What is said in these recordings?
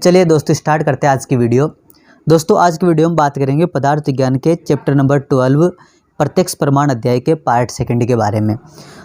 चलिए दोस्तों स्टार्ट करते हैं आज की वीडियो। दोस्तों आज की वीडियो में बात करेंगे पदार्थ विज्ञान के चैप्टर नंबर 12 प्रत्यक्ष प्रमाण अध्याय के पार्ट सेकंड के बारे में।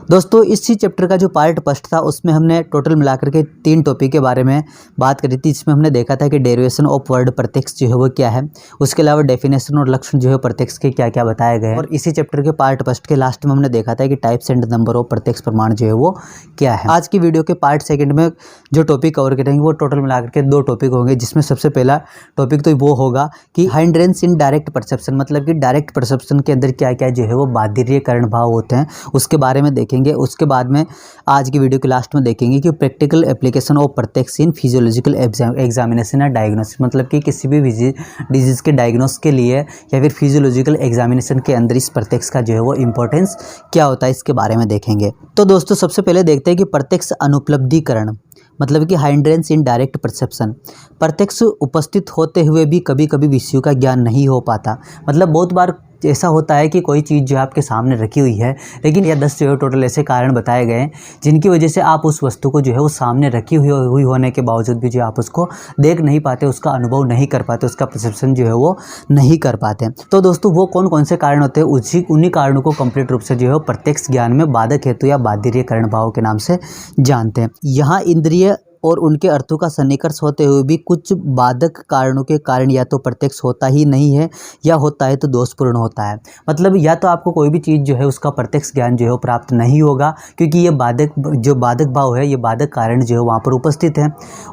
दोस्तों इसी चैप्टर का जो पार्ट फर्स्ट था उसमें हमने टोटल मिलाकर के 3 टॉपिक के बारे में बात करी थी, जिसमें हमने देखा था कि डेरिवेशन ऑफ वर्ड प्रत्यक्ष जो है वो क्या है, उसके अलावा डेफिनेशन और लक्षण जो है प्रत्यक्ष के क्या क्या बताए गए हैं, और इसी चैप्टर के पार्ट फर्स्ट के लास्ट में हमने देखा था कि टाइप्स एंड नंबर ऑफ प्रत्यक्ष प्रमाण जो है वो क्या है। आज की वीडियो के पार्ट सेकंड में जो टॉपिक कवर करेंगे वो टोटल मिलाकर के 2 टॉपिक होंगे, जिसमें सबसे पहला टॉपिक तो वो होगा कि हाइंड्रेंस इन डायरेक्ट परसेप्शन, मतलब कि डायरेक्ट परसेप्शन के अंदर क्या क्या जो है वो बाधिर्यकरण भाव होते हैं उसके बारे में देखेंगे। उसके बाद में आज की वीडियो के लास्ट में देखेंगे कि प्रैक्टिकल एप्लीकेशन ऑफ प्रत्यक्ष इन फिजियोलॉजिकल एग्जामिनेशन या डायग्नोसिस, मतलब कि किसी भी डिजीज़ के डायग्नोस के लिए या फिर फिजियोलॉजिकल एग्जामिनेशन के अंदर इस प्रत्यक्ष का जो है वो इंपॉर्टेंस क्या होता है इसके बारे में देखेंगे। तो दोस्तों सबसे पहले देखते हैं कि प्रत्यक्ष अनुपलब्धिकरण, मतलब कि हाइंड्रेंस इन डायरेक्ट परसेप्शन। प्रत्यक्ष उपस्थित होते हुए भी कभी कभी विषयों का ज्ञान नहीं हो पाता। मतलब बहुत बार ऐसा होता है कि कोई चीज़ जो है आपके सामने रखी हुई है, लेकिन यह 10 जो है टोटल ऐसे कारण बताए गए हैं जिनकी वजह से आप उस वस्तु को जो है वो सामने रखी हुई होने के बावजूद भी जो आप उसको देख नहीं पाते, उसका अनुभव नहीं कर पाते, उसका परसेप्शन जो है वो नहीं कर पाते। तो दोस्तों वो कौन कौन से कारण होते हैं, उन्हीं कारणों को कंप्लीट रूप से जो है प्रत्यक्ष ज्ञान में बाधक हेतु या बाधिर्यकरण भाव के नाम से जानते हैं। यहाँ इंद्रिय और उनके अर्थों का सन्निकर्ष होते हुए भी कुछ बाधक कारणों के कारण या तो प्रत्यक्ष होता ही नहीं है या होता है तो दोषपूर्ण होता है। मतलब या तो आपको कोई भी चीज़ जो है उसका प्रत्यक्ष ज्ञान जो है वो प्राप्त नहीं होगा, क्योंकि ये बाधक भाव है, ये बाधक कारण जो है वहाँ पर उपस्थित है।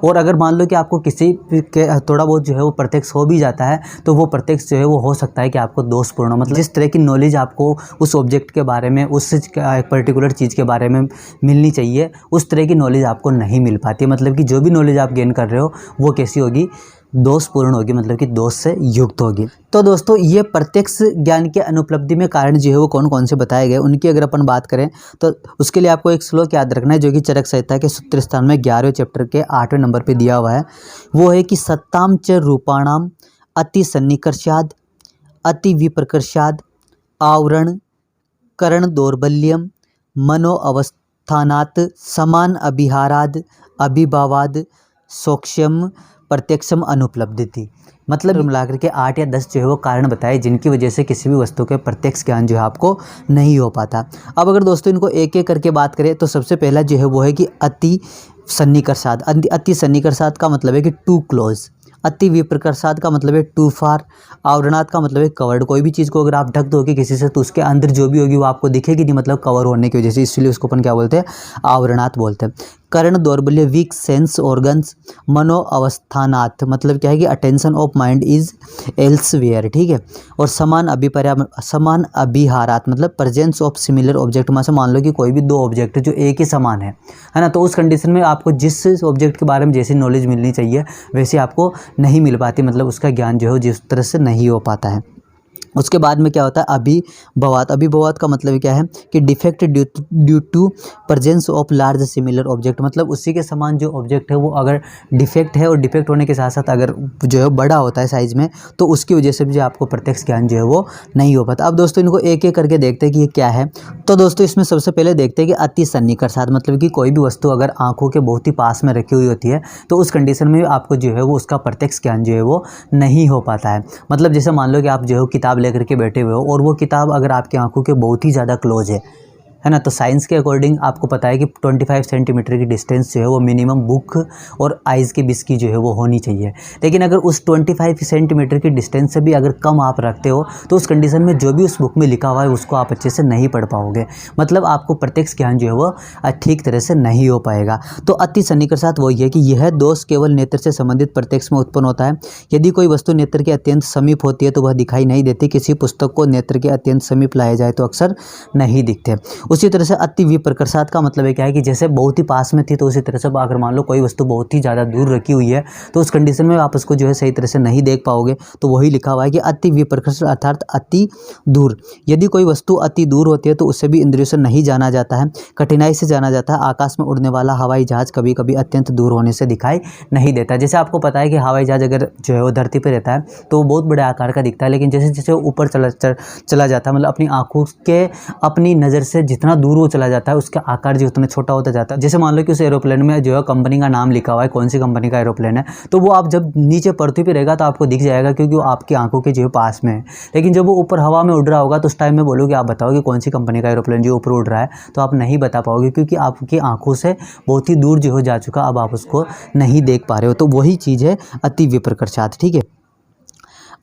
और अगर मान लो कि आपको किसी के थोड़ा बहुत जो है वो प्रत्यक्ष हो भी जाता है तो वो प्रत्यक्ष जो है वो हो सकता है कि आपको दोषपूर्ण, मतलब जिस तरह की नॉलेज आपको उस ऑब्जेक्ट के बारे में, उस पर्टिकुलर चीज़ के बारे में मिलनी चाहिए, उस तरह की नॉलेज आपको नहीं मिल पाती। मतलब कि जो भी नॉलेज आप गेन कर रहे हो वो कैसी होगी, दोषपूर्ण होगी, मतलब कि दोष से युक्त होगी। तो दोस्तों ये प्रत्यक्ष ज्ञान के अनुपलब्धि में कारण जो है वो कौन कौन से बताए गए उनकी अगर अपन बात करें तो उसके लिए आपको एक श्लोक याद रखना है, जो कि चरक संहिता के सूत्र स्थान में 11वें चैप्टर के 8वें नंबर पे दिया हुआ है। वो है कि सत्ताम च रूपाणाम अति सन्निकर्षाद अति विप्रकर्षाद आवरण करण दौर्बल्यम मनो अवस्थानात् समान अभिहाराद अभिभावाद सोक्ष्यम प्रत्यक्षम अनुपलब्धि। मतलब मिलाकर के 8 या 10 जो है वो कारण बताए जिनकी वजह से किसी भी वस्तु के प्रत्यक्ष ज्ञान जो है आपको नहीं हो पाता। अब अगर दोस्तों इनको एक एक करके बात करें तो सबसे पहला जो है वो है कि अति सन्निकर्षाद। अति सन्निकर्षाद का मतलब है कि टू क्लोज। अति विप्रकर्षाद का मतलब है टू फार। आवरणात का मतलब है कवर्ड। कोई भी चीज़ को अगर आप ढक दोगे किसी से तो उसके अंदर जो भी होगी वो आपको दिखेगी नहीं, मतलब कवर होने की वजह से, इसलिए उसको अपन क्या बोलते हैं, आवरणात बोलते हैं। कर्ण दौर्बल्य वीक सेंस ऑर्गन्स। मनो अवस्थानात मतलब क्या है कि attention of mind is elsewhere, ठीक है। और समान अभिहारात मतलब प्रेजेंस ऑफ सिमिलर ऑब्जेक्ट। मान लो कि कोई भी 2 ऑब्जेक्ट जो एक ही समान है ना, तो उस कंडीशन में आपको जिस ऑब्जेक्ट के बारे में जैसी नॉलेज मिलनी चाहिए वैसे आपको नहीं मिल पाती, मतलब उसका ज्ञान जो है जिस तरह से नहीं हो पाता है। उसके बाद में क्या होता है, अभिभवात। अभिभवात का मतलब क्या है कि defect due to presence of large similar object, मतलब उसी के समान जो ऑब्जेक्ट है वो अगर डिफेक्ट है और डिफेक्ट होने के साथ साथ अगर जो है बड़ा होता है साइज़ में तो उसकी वजह से भी जो आपको प्रत्यक्ष ज्ञान जो है वो नहीं हो पाता। अब दोस्तों इनको एक एक करके देखते हैं कि ये क्या है। तो दोस्तों इसमें सबसे पहले देखते हैं कि अति सन्निकर्षाद, मतलब कि कोई भी वस्तु अगर आँखों के बहुत ही पास में रखी हुई होती है तो उस कंडीशन में आपको जो है वो उसका प्रत्यक्ष ज्ञान जो है वो नहीं हो पाता है। मतलब जैसे मान लो कि आप जो है किताब लेकर के बैठे हुए हो और वो किताब अगर आपकी आंखों के बहुत ही ज़्यादा क्लोज है ना, तो साइंस के अकॉर्डिंग आपको पता है कि 25 सेंटीमीटर की डिस्टेंस जो है वो मिनिमम बुक और आइज़ के बीच की जो है वो होनी चाहिए। लेकिन अगर उस 25 सेंटीमीटर की डिस्टेंस से भी अगर कम आप रखते हो तो उस कंडीशन में जो भी उस बुक में लिखा हुआ है उसको आप अच्छे से नहीं पढ़ पाओगे, मतलब आपको प्रत्यक्ष ज्ञान जो है वो ठीक तरह से नहीं हो पाएगा। तो अति सन्निकर्षाद वही है कि यह दोष केवल नेत्र से संबंधित प्रत्यक्ष में उत्पन्न होता है। यदि कोई वस्तु नेत्र के अत्यंत समीप होती है तो वह दिखाई नहीं देती। किसी पुस्तक को नेत्र के अत्यंत समीप लाया जाए तो अक्सर नहीं दिखते। उसी तरह से अति विप्रकर्षाद का मतलब है क्या है कि जैसे बहुत ही पास में थी तो उसी तरह से अगर मान लो कोई वस्तु बहुत ही ज़्यादा दूर रखी हुई है तो उस कंडीशन में आप उसको जो है सही तरह से नहीं देख पाओगे। तो वही लिखा हुआ है कि अति विप्रकर्षाद अर्थात अति दूर। यदि कोई वस्तु अति दूर होती है तो उससे भी इंद्रियों से नहीं जाना जाता है, कठिनाई से जाना जाता है। आकाश में उड़ने वाला हवाई जहाज कभी कभी अत्यंत दूर होने से दिखाई नहीं देता। जैसे आपको पता है कि हवाई जहाज अगर जो है वो धरती पर रहता है तो वो बहुत बड़े आकार का दिखता है, लेकिन जैसे जैसे ऊपर चला जाता है, मतलब अपनी आँखों के अपनी नज़र से जितना जितना दूर वो चला जाता है उसका आकार जो उतना छोटा होता जाता है। जैसे मान लो कि उस एरोप्लेन में जो है कंपनी का नाम लिखा हुआ है, कौन सी कंपनी का एरोप्लेन है, तो वो आप जब नीचे पृथ्वी पे रहेगा तो आपको दिख जाएगा क्योंकि वो आपकी आंखों के जो है पास में है। लेकिन जब वो ऊपर हवा में उड़ रहा होगा तो उस टाइम में बोलोगे आप बताओ कि कौन सी कंपनी का एरोप्लेन जो ऊपर उड़ रहा है, तो आप नहीं बता पाओगे क्योंकि आपकी आंखों से बहुत ही दूर जो हो जा चुका, अब आप उसको नहीं देख पा रहे हो। तो वही चीज़ है अति विप्रकर्षात। ठीक है,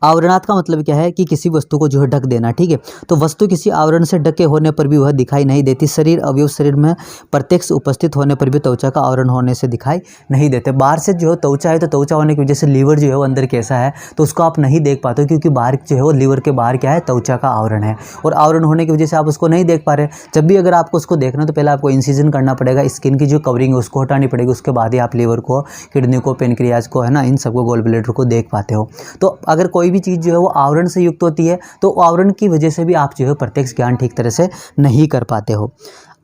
आवरणात् का मतलब क्या है कि किसी वस्तु को जो है ढक देना। ठीक है, तो वस्तु किसी आवरण से ढके होने पर भी वह दिखाई नहीं देती। शरीर अवयव शरीर में प्रत्यक्ष उपस्थित होने पर भी त्वचा का आवरण होने से दिखाई नहीं देते। बाहर से जो है त्वचा है, तो त्वचा होने की वजह से लीवर जो है वो अंदर कैसा है तो उसको आप नहीं देख पाते हो क्योंकि बाहर जो है वो लीवर के बाहर क्या है, त्वचा का आवरण है, और आवरण होने की वजह से आप उसको नहीं देख पा रहे। जब भी अगर आपको उसको देखना तो पहले आपको इंसिजन करना पड़ेगा, स्किन की जो कवरिंग है उसको हटानी पड़ेगी, उसके बाद ही आप लीवर को, किडनी को, पेनक्रियाज को, है ना, इन सबको, गॉल ब्लैडर को देख पाते हो। तो अगर कोई भी चीज़ जो है वो आवरण से युक्त होती है तो आवरण की वजह से भी आप जो है प्रत्यक्ष ज्ञान ठीक तरह से नहीं कर पाते हो।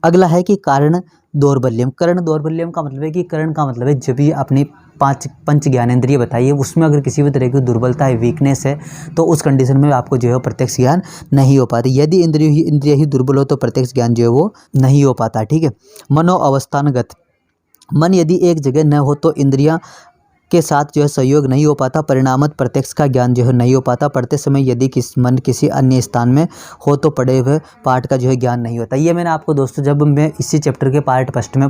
अगला है कि कारण दौर्बल्यम। करण दौर्बल्यम का मतलब है कि करण का मतलब है जब भी अपनी पंच ज्ञानेंद्रिय बताइए उसमें अगर किसी भी तरह की दुर्बलता है, वीकनेस है, तो उस कंडीशन में आपको जो है प्रत्यक्ष ज्ञान नहीं हो पाती। यदि इंद्रिय ही दुर्बल हो तो प्रत्यक्ष ज्ञान जो है वो नहीं हो पाता। ठीक है, मनोअवस्थानगत। मन यदि एक जगह न हो तो इंद्रियां के साथ जो है सहयोग नहीं हो पाता, परिणामत प्रत्यक्ष का ज्ञान जो है नहीं हो पाता। पढ़ते समय यदि मन किसी अन्य स्थान में हो तो पढ़े हुए पाठ का जो है ज्ञान नहीं होता। ये मैंने आपको दोस्तों जब मैं इसी चैप्टर के पार्ट फर्स्ट में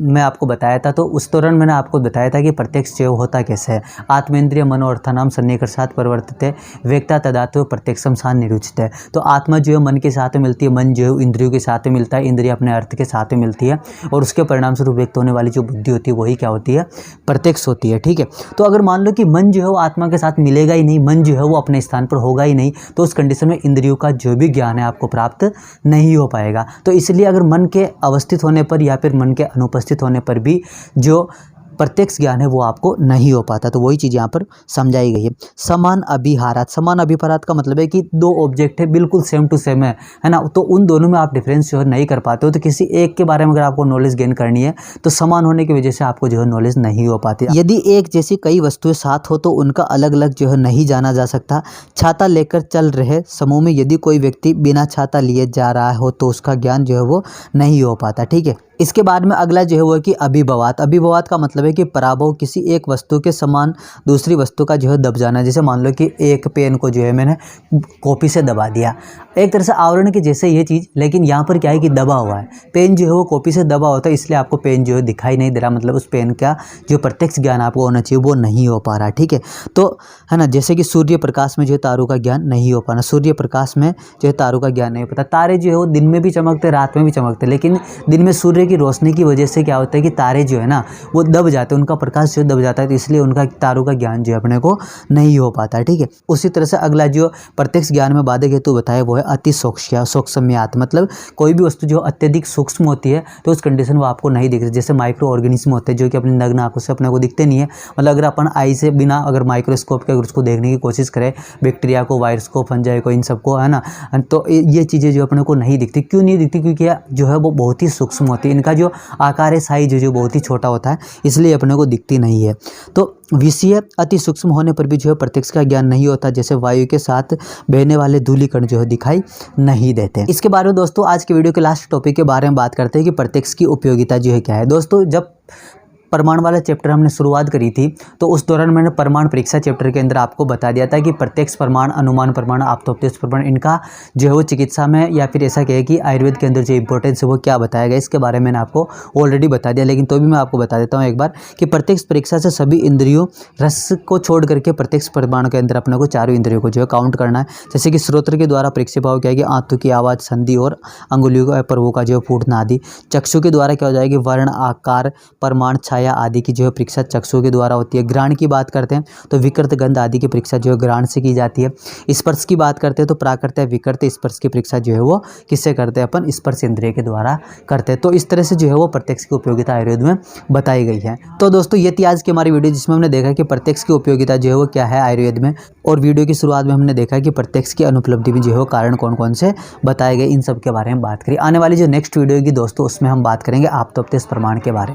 मैं आपको बताया था तो उस दौरान मैंने आपको बताया था कि प्रत्यक्ष जो होता कैसे है। आत्मेंद्रिय मनोअर्थानाम सन्निकर्षात् परिवर्तित वेक्ता तदात्व प्रत्यक्षम सान निरुचित है। तो आत्मा जो है मन के साथ में मिलती है, मन जो है इंद्रियों के साथ में मिलता है, इंद्रिय अपने अर्थ के साथ में मिलती है, और उसके परिणाम स्वरूप व्यक्त होने वाली जो बुद्धि होती है वही क्या होती है, प्रत्यक्ष होती है। ठीक है, तो अगर मान लो कि मन जो है वो आत्मा के साथ मिलेगा ही नहीं, मन जो है वो अपने स्थान पर होगा ही नहीं, तो उस कंडीशन में इंद्रियों का जो भी ज्ञान है आपको प्राप्त नहीं हो पाएगा। तो इसलिए अगर मन के अवस्थित होने पर या फिर मन के अनुपस्थित होने पर भी जो प्रत्यक्ष ज्ञान है वो आपको नहीं हो पाता। तो वही चीज़ यहाँ पर समझाई गई है। समान अभिहारात। समान अभिहारात का मतलब है कि दो ऑब्जेक्ट है बिल्कुल सेम टू सेम है ना, तो उन दोनों में आप डिफरेंस जो है नहीं कर पाते हो। तो किसी एक के बारे में अगर आपको नॉलेज गेन करनी है तो समान होने की वजह से आपको जो है नॉलेज नहीं हो पाती। यदि एक जैसी कई वस्तुएं साथ हो तो उनका अलग अलग जो है नहीं जाना जा सकता। छाता लेकर चल रहे समूह में यदि कोई व्यक्ति बिना छाता लिए जा रहा हो तो उसका ज्ञान जो है वो नहीं हो पाता। ठीक है, इसके बाद में अगला जो है वो कि अभिभवात। अभिभवात का मतलब है कि पराभव, किसी एक वस्तु के समान दूसरी वस्तु का जो है दब जाना। जैसे मान लो कि एक पेन को जो है मैंने कॉपी से दबा दिया, एक तरह से आवरण के जैसे ये चीज़, लेकिन यहाँ पर क्या है कि दबा हुआ है। पेन जो है वो कॉपी से दबा होता है, इसलिए आपको पेन जो है दिखाई नहीं दे रहा, मतलब उस पेन का जो प्रत्यक्ष ज्ञान आपको होना चाहिए वो नहीं हो पा रहा। ठीक है, तो है ना, जैसे कि सूर्य प्रकाश में जो है तारों का ज्ञान नहीं हो पाना। सूर्य प्रकाश में जो है तारों का ज्ञान नहीं हो पाता। तारे जो है वो दिन में भी चमकते, रात में भी चमकते, लेकिन दिन में सूर्य की रोशनी की वजह से क्या होता है कि तारे जो है ना वो दब जाते हैं, उनका प्रकाश जो दब जाता है, तो इसलिए उनका तारों का ज्ञान जो है अपने को नहीं हो पाता है। ठीक है, उसी तरह से अगला जो प्रत्यक्ष ज्ञान में बाधक हेतु बताया वो है अति सूक्ष्म्यात। मतलब कोई भी वस्तु जो अत्यधिक सूक्ष्म होती है तो उस कंडीशन वो आपको नहीं दिखती। जैसे माइक्रो ऑर्गेनिज्म होते हैं जो कि अपनी नग्न आंखों से अपने को दिखते नहीं है, मतलब अगर अपन आई से बिना अगर माइक्रोस्कोप के अगर उसको देखने की कोशिश करें, बैक्टीरिया को, वायरस को, फंजाई को, इन सबको, है ना, तो ये चीज़ें जो अपने को नहीं दिखती। क्यों नहीं दिखती? क्योंकि जो है वो बहुत ही सूक्ष्म होती है, इनका जो आकार है, साइज जो बहुत ही छोटा होता है, इसलिए अपने को दिखती नहीं है। तो विषय अति सूक्ष्म होने पर भी जो है प्रत्यक्ष का ज्ञान नहीं होता। जैसे वायु के साथ बहने वाले धूलिकण जो है दिखाई नहीं देते। इसके बारे में दोस्तों आज के वीडियो के लास्ट टॉपिक के बारे में बात करते हैं कि प्रत्यक्ष की उपयोगिता जो है क्या है। दोस्तों जब परमाण वाला चैप्टर हमने शुरुआत करी थी तो उस दौरान मैंने परमाण परीक्षा चैप्टर के अंदर आपको बता दिया था कि प्रत्यक्ष प्रमाण, अनुमान प्रमाण, आप्तोपदेश प्रमाण, इनका जो है वो चिकित्सा में या फिर ऐसा कहे कि आयुर्वेद के अंदर जो इंपॉर्टेंस है वो क्या बताया गया, इसके बारे में मैंने आपको ऑलरेडी बता दिया। लेकिन तो भी मैं आपको बता देता हूँ एक बार कि प्रत्यक्ष परीक्षा से सभी इंद्रियों रस को छोड़ करके प्रत्यक्ष प्रमाण के अंदर अपने को चारों इंद्रियों को जो है काउंट करना है। जैसे कि श्रोत्र के द्वारा परीक्षित भाव क्या है कि आंतों की आवाज़, संधि और अंगुलियों पर्वों का जो फूटना आदि। चक्षु के द्वारा क्या हो जाएगी, वर्ण, आकार, प्रमाण, छाया आदि की जो है परीक्षा चक्षु के द्वारा होती है। घ्राण की बात करते हैं तो विकृत, गंध आदि की परीक्षा जो है घ्राण से की जाती है। स्पर्श की बात करते हैं तो प्राकृत, विकृत स्पर्श की परीक्षा जो है वो किससे करते हैं, अपन स्पर्श इंद्रिय के द्वारा करते हैं। तो इस तरह से जो है वो प्रत्यक्ष की उपयोगिता आयुर्वेद में बताई गई है। तो दोस्तों ये थी आज की हमारी वीडियो जिसमें हमने देखा कि प्रत्यक्ष की उपयोगिता जो है वो क्या है आयुर्वेद में, और वीडियो की शुरुआत में हमने देखा कि प्रत्यक्ष की अनुपलब्धि में जो है कारण कौन कौन से बताए गए, इन सब के बारे में बात करी। आने वाली जो नेक्स्ट वीडियो की दोस्तों उसमें हम बात करेंगे आप्तोपदेश प्रमाण के बारे में।